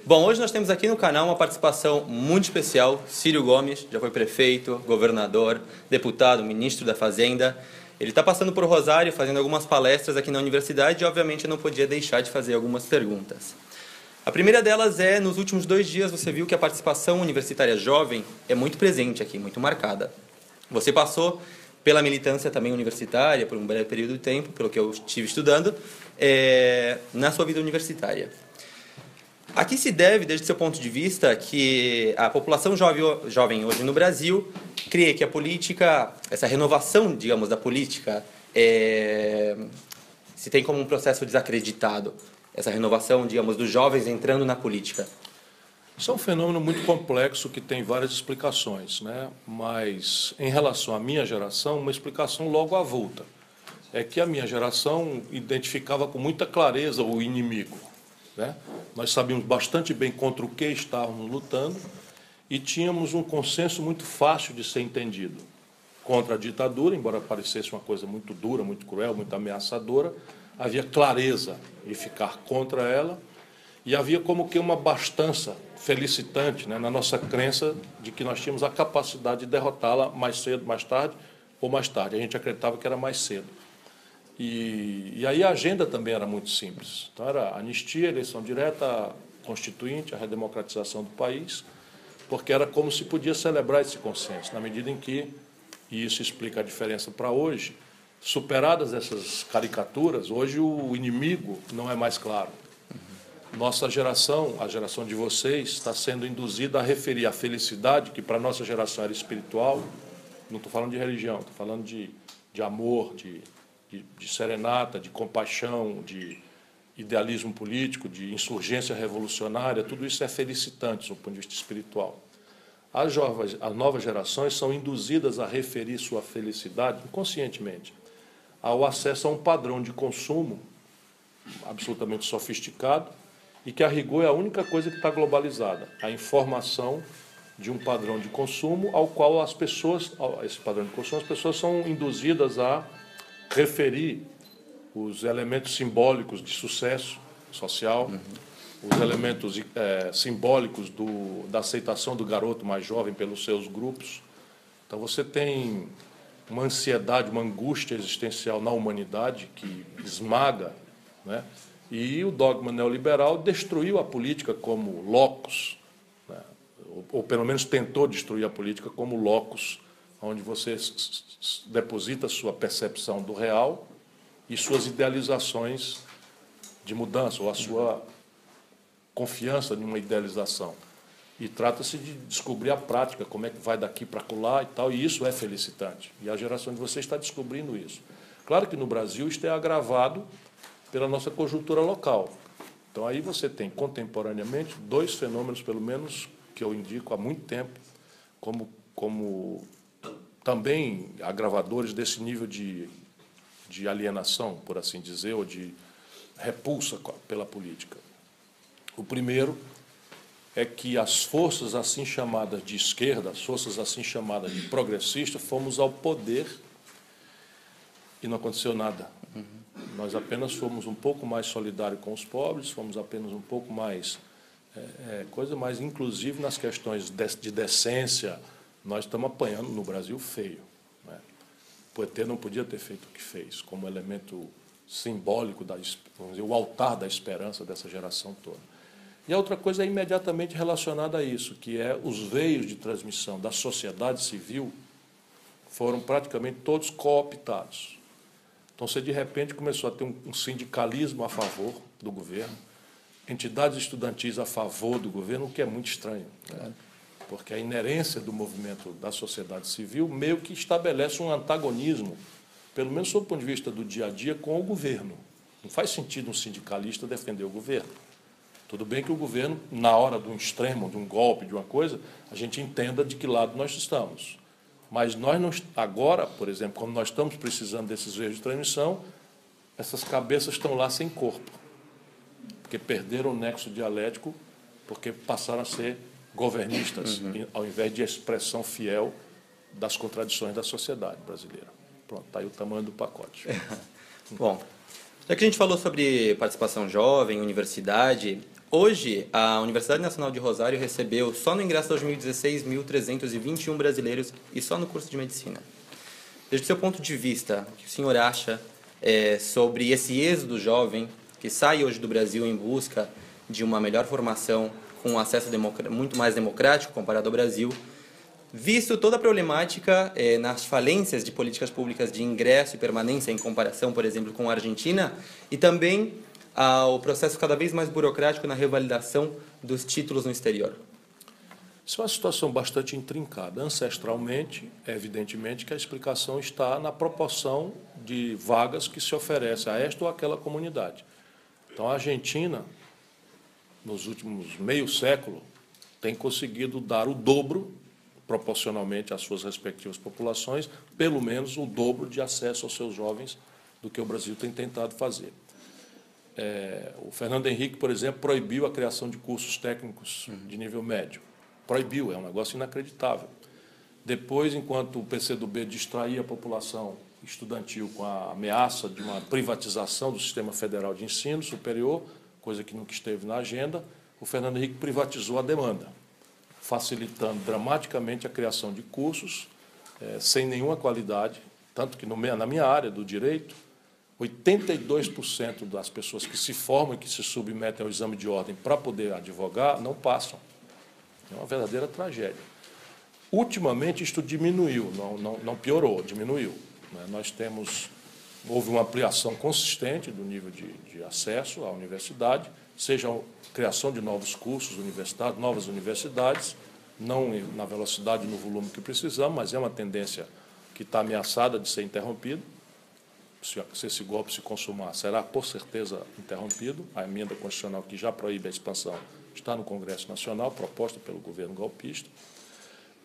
Bom, hoje nós temos aqui no canal uma participação muito especial. Círio Gomes, já foi prefeito, governador, deputado, ministro da Fazenda. Ele está passando por Rosário, fazendo algumas palestras aqui na universidade e, obviamente, eu não podia deixar de fazer algumas perguntas. A primeira delas é, nos últimos 2 dias, você viu que a participação universitária jovem é muito presente aqui, muito marcada. Você passou pela militância também universitária, por um breve período de tempo, pelo que eu estive estudando, na sua vida universitária. A que se deve, desde seu ponto de vista, que a população jovem hoje no Brasil crê que a política, essa renovação, digamos, da política, se tem como um processo desacreditado, essa renovação, digamos, dos jovens entrando na política? Isso é um fenômeno muito complexo que tem várias explicações, né? Mas, em relação à minha geração, uma explicação logo avulta. É que a minha geração identificava com muita clareza o inimigo, né? Nós sabíamos bastante bem contra o que estávamos lutando e tínhamos um consenso muito fácil de ser entendido. Contra a ditadura, embora parecesse uma coisa muito dura, muito cruel, muito ameaçadora, havia clareza em ficar contra ela e havia como que uma abastança felicitante, né, na nossa crença de que nós tínhamos a capacidade de derrotá-la mais cedo, mais tarde ou mais tarde. A gente acreditava que era mais cedo. E aí a agenda também era muito simples. Então era anistia, eleição direta, constituinte, a redemocratização do país, porque era como se podia celebrar esse consenso, na medida em que, e isso explica a diferença para hoje, superadas essas caricaturas, hoje o inimigo não é mais claro. Nossa geração, a geração de vocês, está sendo induzida a referir a felicidade, que para a nossa geração era espiritual, não estou falando de religião, estou falando de amor, de serenata, de compaixão, de idealismo político, de insurgência revolucionária, tudo isso é felicitante, do ponto de vista espiritual. As novas gerações são induzidas a referir sua felicidade, inconscientemente, ao acesso a um padrão de consumo absolutamente sofisticado e que, a rigor, é a única coisa que está globalizada, a informação de um padrão de consumo ao qual as pessoas, esse padrão de consumo, as pessoas são induzidas a referir os elementos simbólicos de sucesso social, os elementos simbólicos da aceitação do garoto mais jovem pelos seus grupos. Então você tem uma ansiedade, uma angústia existencial na humanidade que esmaga, né? E o dogma neoliberal destruiu a política como locus, né? Ou pelo menos tentou destruir a política como locus, onde você deposita sua percepção do real e suas idealizações de mudança, ou a sua confiança em uma idealização. E trata-se de descobrir a prática, como é que vai daqui para acolá e tal, e isso é felicitante. E a geração de vocês está descobrindo isso. Claro que no Brasil isto é agravado pela nossa conjuntura local. Então aí você tem, contemporaneamente, 2 fenômenos, pelo menos, que eu indico há muito tempo, como também agravadores desse nível de alienação, por assim dizer, ou de repulsa pela política. O primeiro é que as forças assim chamadas de esquerda, as forças assim chamadas de progressistas, fomos ao poder e não aconteceu nada. Nós apenas fomos um pouco mais solidários com os pobres, fomos apenas um pouco mais mas inclusive nas questões de decência, nós estamos apanhando no Brasil feio, né? O PT não podia ter feito o que fez, como elemento simbólico, vamos dizer, o altar da esperança dessa geração toda. E a outra coisa é imediatamente relacionada a isso, que é os veios de transmissão da sociedade civil foram praticamente todos cooptados. Então, você, de repente, começou a ter um sindicalismo a favor do governo, entidades estudantis a favor do governo, o que é muito estranho, né? Porque a inerência do movimento da sociedade civil meio que estabelece um antagonismo, pelo menos sob o ponto de vista do dia a dia, com o governo. Não faz sentido um sindicalista defender o governo. Tudo bem que o governo, na hora de um extremo, de um golpe, de uma coisa, a gente entenda de que lado nós estamos. Mas nós não, agora, por exemplo, como nós estamos precisando desses veios de transmissão, essas cabeças estão lá sem corpo, porque perderam o nexo dialético, porque passaram a ser governistas, ao invés de expressão fiel das contradições da sociedade brasileira. Pronto, está aí o tamanho do pacote. Bom, já que a gente falou sobre participação jovem, universidade, Hoje, a Universidade Nacional de Rosário recebeu, só no ingresso de 2016, 1.321 brasileiros e só no curso de medicina. Desde o seu ponto de vista, o que o senhor acha sobre esse êxodo jovem que sai hoje do Brasil em busca de uma melhor formação com um acesso muito mais democrático comparado ao Brasil, visto toda a problemática nas falências de políticas públicas de ingresso e permanência em comparação, por exemplo, com a Argentina, e também o processo cada vez mais burocrático na revalidação dos títulos no exterior? Isso é uma situação bastante intrincada. Ancestralmente, evidentemente que a explicação está na proporção de vagas que se oferece a esta ou aquela comunidade. Então, a Argentina, nos últimos meio século, tem conseguido dar o dobro, proporcionalmente às suas respectivas populações, pelo menos o dobro de acesso aos seus jovens do que o Brasil tem tentado fazer. O Fernando Henrique, por exemplo, proibiu a criação de cursos técnicos de nível médio. Proibiu, é um negócio inacreditável. Depois, enquanto o PCdoB distraía a população estudantil com a ameaça de uma privatização do Sistema Federal de Ensino Superior, coisa que nunca esteve na agenda, o Fernando Henrique privatizou a demanda, facilitando dramaticamente a criação de cursos sem nenhuma qualidade, tanto que na minha área do direito, 82% das pessoas que se formam e que se submetem ao exame de ordem para poder advogar não passam. É uma verdadeira tragédia. Ultimamente, isto diminuiu, não piorou, diminuiu. Houve uma ampliação consistente do nível de acesso à universidade, seja a criação de novos cursos universitários, novas universidades, não na velocidade e no volume que precisamos, mas é uma tendência que está ameaçada de ser interrompida. Se esse golpe se consumar, será, por certeza, interrompido. A emenda constitucional que já proíbe a expansão está no Congresso Nacional, proposta pelo governo golpista.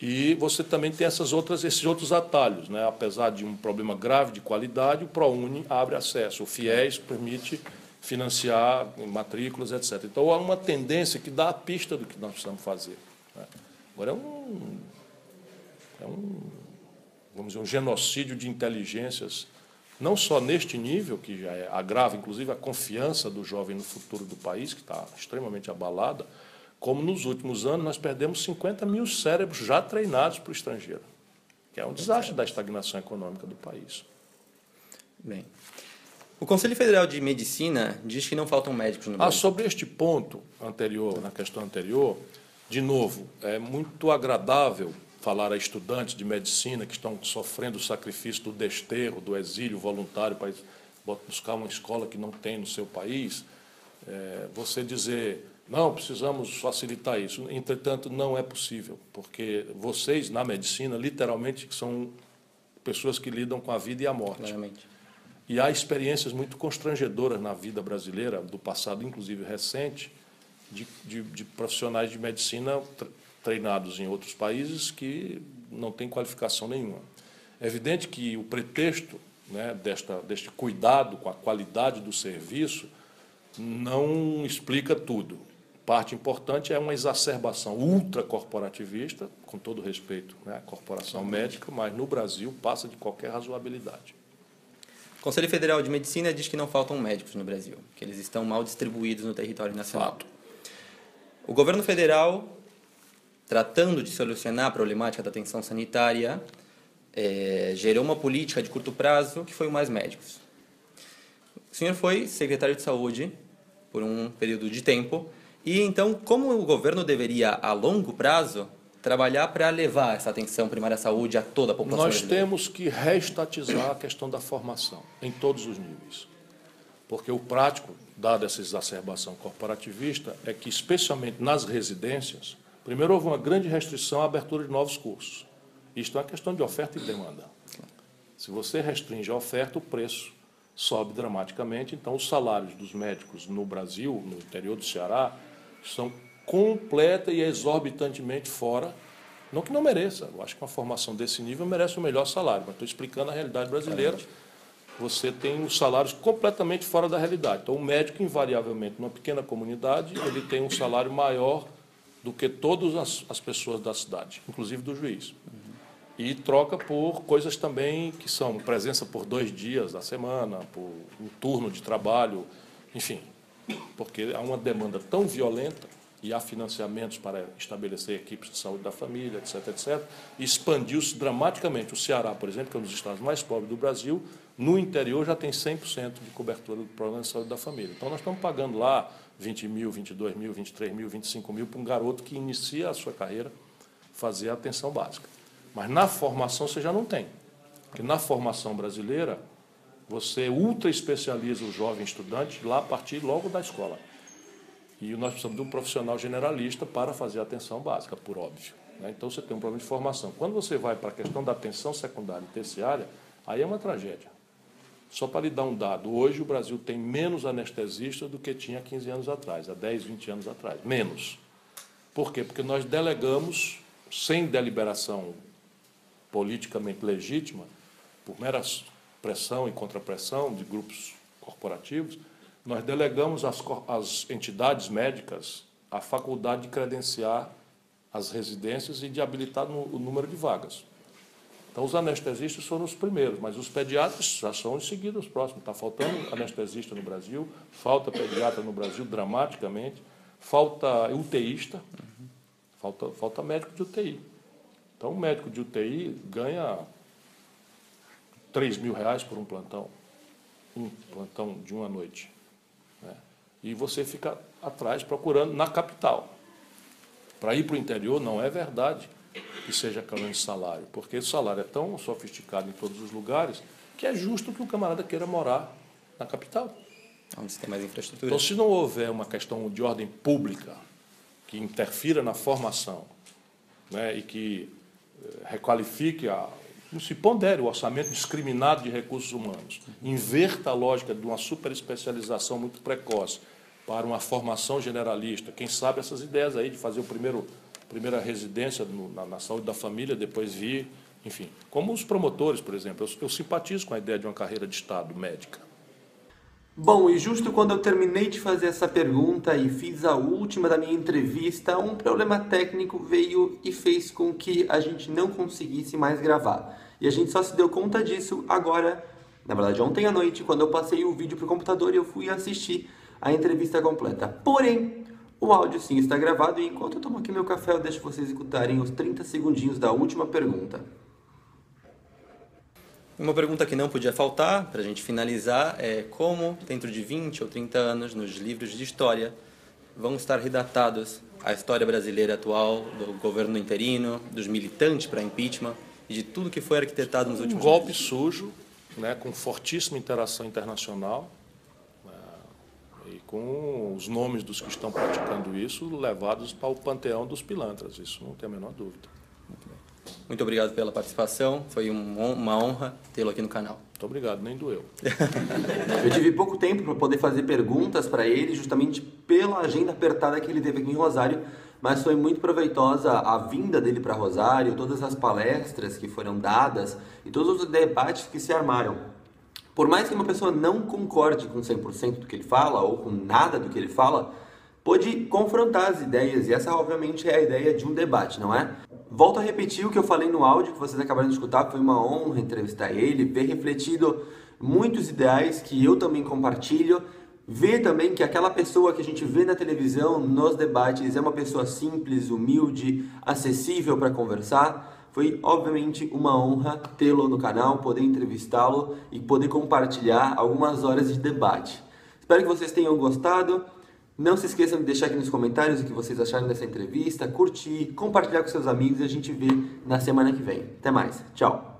E você também tem esses outros atalhos, né? Apesar de um problema grave de qualidade, o ProUni abre acesso, o FIES permite financiar matrículas, etc. Então, há uma tendência que dá a pista do que nós precisamos fazer, né? Agora, vamos dizer, um genocídio de inteligências, não só neste nível, que já agrava, inclusive, a confiança do jovem no futuro do país, que está extremamente abalada, como nos últimos anos nós perdemos 50 mil cérebros já treinados para o estrangeiro, que é um desastre da estagnação econômica do país. Bem, o Conselho Federal de Medicina diz que não faltam médicos no Brasil. Sobre este ponto anterior, na questão anterior, de novo, é muito agradável falar a estudantes de medicina que estão sofrendo o sacrifício do desterro, do exílio voluntário para buscar uma escola que não tem no seu país, você dizer, não, precisamos facilitar isso. Entretanto, não é possível, porque vocês, na medicina, literalmente são pessoas que lidam com a vida e a morte. Claramente. E há experiências muito constrangedoras na vida brasileira, do passado, inclusive recente, de profissionais de medicina treinados em outros países que não têm qualificação nenhuma. É evidente que o pretexto, né, deste cuidado com a qualidade do serviço não explica tudo. Parte importante é uma exacerbação ultracorporativista, com todo respeito, né, à corporação médica, mas no Brasil passa de qualquer razoabilidade. O Conselho Federal de Medicina diz que não faltam médicos no Brasil, que eles estão mal distribuídos no território nacional. Fato. O governo federal, tratando de solucionar a problemática da atenção sanitária, gerou uma política de curto prazo que foi o Mais Médicos. O senhor foi secretário de Saúde por um período de tempo, e então como o governo deveria, a longo prazo, trabalhar para levar essa atenção primária à saúde a toda a população Nós brasileira? temos que reestatizar a questão da formação, em todos os níveis. Porque o prático, dada essa exacerbação corporativista, é que, especialmente nas residências, primeiro houve uma grande restrição à abertura de novos cursos. Isto é uma questão de oferta e demanda. Se você restringe a oferta, o preço sobe dramaticamente. Então, os salários dos médicos no Brasil, no interior do Ceará, são completa e exorbitantemente fora. Não que não mereça. Eu acho que uma formação desse nível merece o melhor salário, mas estou explicando a realidade brasileira. Você tem os salários completamente fora da realidade. Então, o médico, invariavelmente, numa pequena comunidade, ele tem um salário maior do que todas as pessoas da cidade, inclusive do juiz. E troca por coisas também que são presença por 2 dias da semana, por um turno de trabalho, enfim. porque há uma demanda tão violenta e há financiamentos para estabelecer equipes de saúde da família, etc., etc., e expandiu-se dramaticamente. O Ceará, por exemplo, que é um dos estados mais pobres do Brasil, no interior já tem 100% de cobertura do programa de saúde da família. Então, nós estamos pagando lá 20 mil, 22 mil, 23 mil, 25 mil para um garoto que inicia a sua carreira fazer a atenção básica. Mas na formação você já não tem. Porque na formação brasileira, você ultra especializa o jovem estudante lá a partir logo da escola. E nós precisamos de um profissional generalista para fazer a atenção básica, por óbvio, né? Então, você tem um problema de formação. Quando você vai para a questão da atenção secundária e terciária, aí é uma tragédia. Só para lhe dar um dado, hoje o Brasil tem menos anestesistas do que tinha há 15 anos atrás, há 10, 20 anos atrás. Menos. Por quê? Porque nós delegamos, sem deliberação politicamente legítima, por mera pressão e contrapressão de grupos corporativos, nós delegamos às entidades médicas a faculdade de credenciar as residências e de habilitar o número de vagas. Então, os anestesistas foram os primeiros, mas os pediatras já são em seguida os próximos. Está faltando anestesista no Brasil, falta pediatra no Brasil dramaticamente, falta UTIsta, falta médico de UTI. Então, o médico de UTI ganha R$3.000 por um plantão de uma noite, né? E você fica atrás procurando na capital. Para ir para o interior não é verdade que seja questão de salário, porque o salário é tão sofisticado em todos os lugares que é justo que o camarada queira morar na capital. Onde se tem mais infraestrutura. Então, se não houver uma questão de ordem pública que interfira na formação, né, e que requalifique, não se pondere o orçamento discriminado de recursos humanos, inverta a lógica de uma superespecialização muito precoce para uma formação generalista, quem sabe essas ideias aí de fazer primeira residência na saúde da família, depois vir, enfim. Como os promotores, por exemplo, eu simpatizo com a ideia de uma carreira de Estado médica. Bom, e justo quando eu terminei de fazer essa pergunta e fiz a última da minha entrevista, um problema técnico veio e fez com que a gente não conseguisse mais gravar. E a gente só se deu conta disso agora, na verdade ontem à noite, quando eu passei o vídeo para o computador e eu fui assistir a entrevista completa. Porém, o áudio sim está gravado e enquanto eu tomo aqui meu café, eu deixo vocês escutarem os 30 segundinhos da última pergunta. Uma pergunta que não podia faltar, para a gente finalizar, é como, dentro de 20 ou 30 anos, nos livros de história, vão estar redatados a história brasileira atual, do governo interino, dos militantes para impeachment e de tudo que foi arquitetado nos últimos anos. Um golpe sujo, né, com fortíssima interação internacional, e com os nomes dos que estão praticando isso levados para o panteão dos pilantras, isso não tem a menor dúvida. Muito obrigado pela participação, foi uma honra tê-lo aqui no canal. Muito obrigado, nem doeu. Eu tive pouco tempo para poder fazer perguntas para ele, justamente pela agenda apertada que ele teve aqui em Rosário, mas foi muito proveitosa a vinda dele para Rosário, todas as palestras que foram dadas e todos os debates que se armaram. Por mais que uma pessoa não concorde com 100% do que ele fala ou com nada do que ele fala, pode confrontar as ideias e essa obviamente é a ideia de um debate, não é? Volto a repetir o que eu falei no áudio que vocês acabaram de escutar, foi uma honra entrevistar ele, ver refletido muitos ideais que eu também compartilho, ver também que aquela pessoa que a gente vê na televisão, nos debates, é uma pessoa simples, humilde, acessível para conversar. Foi, obviamente, uma honra tê-lo no canal, poder entrevistá-lo e poder compartilhar algumas horas de debate. Espero que vocês tenham gostado. Não se esqueçam de deixar aqui nos comentários o que vocês acharam dessa entrevista, curtir, compartilhar com seus amigos e a gente vê na semana que vem. Até mais. Tchau.